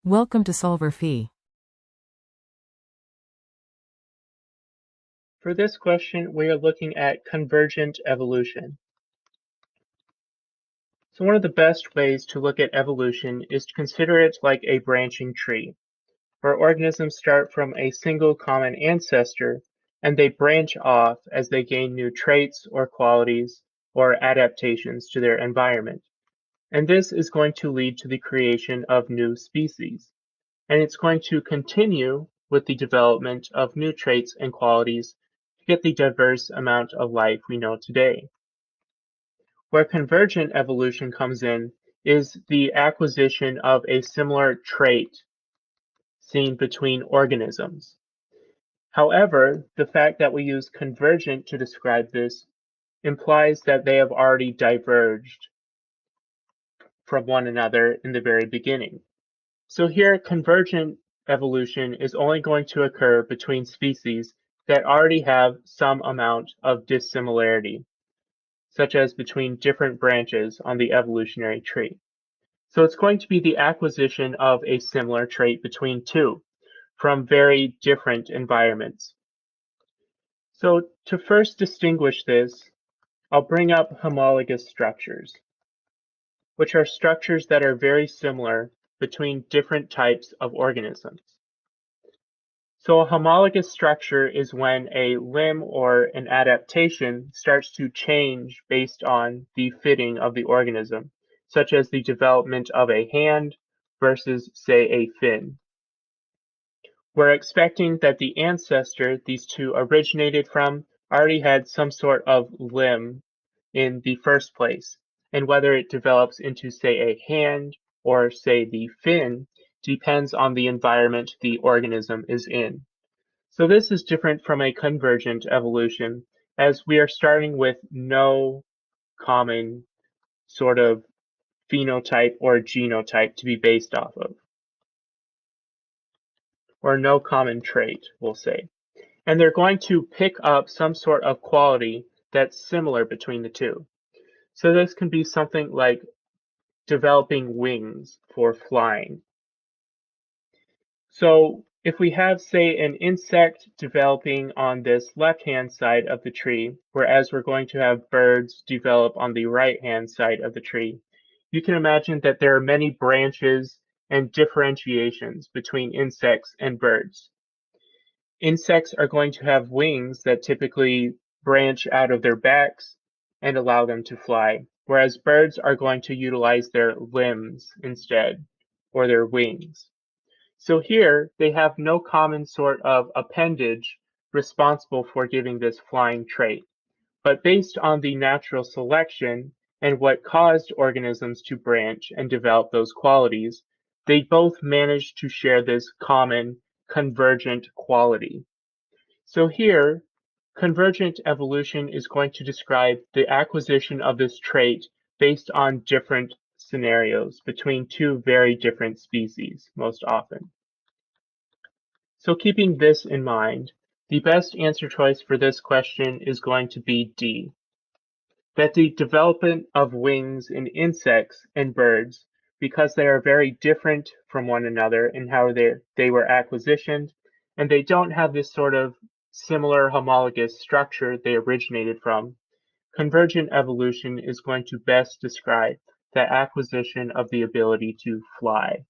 Welcome to solverfy. For this question, we are looking at convergent evolution. So one of the best ways to look at evolution is to consider it like a branching tree, where organisms start from a single common ancestor and they branch off as they gain new traits or qualities or adaptations to their environment. And this is going to lead to the creation of new species. And it's going to continue with the development of new traits and qualities to get the diverse amount of life we know today. Where convergent evolution comes in is the acquisition of a similar trait seen between organisms. However, the fact that we use convergent to describe this implies that they have already diverged from one another in the very beginning. So here, convergent evolution is only going to occur between species that already have some amount of dissimilarity, such as between different branches on the evolutionary tree. So it's going to be the acquisition of a similar trait between two from very different environments. So to first distinguish this, I'll bring up homologous structures, which are structures that are very similar between different types of organisms. So a homologous structure is when a limb or an adaptation starts to change based on the fitting of the organism, such as the development of a hand versus, say, a fin. We're expecting that the ancestor these two originated from already had some sort of limb in the first place, and whether it develops into, say, a hand or, say, the fin depends on the environment the organism is in. So this is different from a convergent evolution, as we are starting with no common sort of phenotype or genotype to be based off of, or no common trait, we'll say. And they're going to pick up some sort of quality that's similar between the two. So this can be something like developing wings for flying. So if we have, say, an insect developing on this left-hand side of the tree, whereas we're going to have birds develop on the right-hand side of the tree, you can imagine that there are many branches and differentiations between insects and birds. Insects are going to have wings that typically branch out of their backs and allow them to fly, whereas birds are going to utilize their limbs instead, or their wings. So here, they have no common sort of appendage responsible for giving this flying trait. But based on the natural selection and what caused organisms to branch and develop those qualities, they both managed to share this common convergent quality. So here, convergent evolution is going to describe the acquisition of this trait based on different scenarios between two very different species, most often. So keeping this in mind, the best answer choice for this question is going to be D, that the development of wings in insects and birds, because they are very different from one another in how they were acquisitioned, and they don't have this sort of similar homologous structure they originated from, convergent evolution is going to best describe the acquisition of the ability to fly.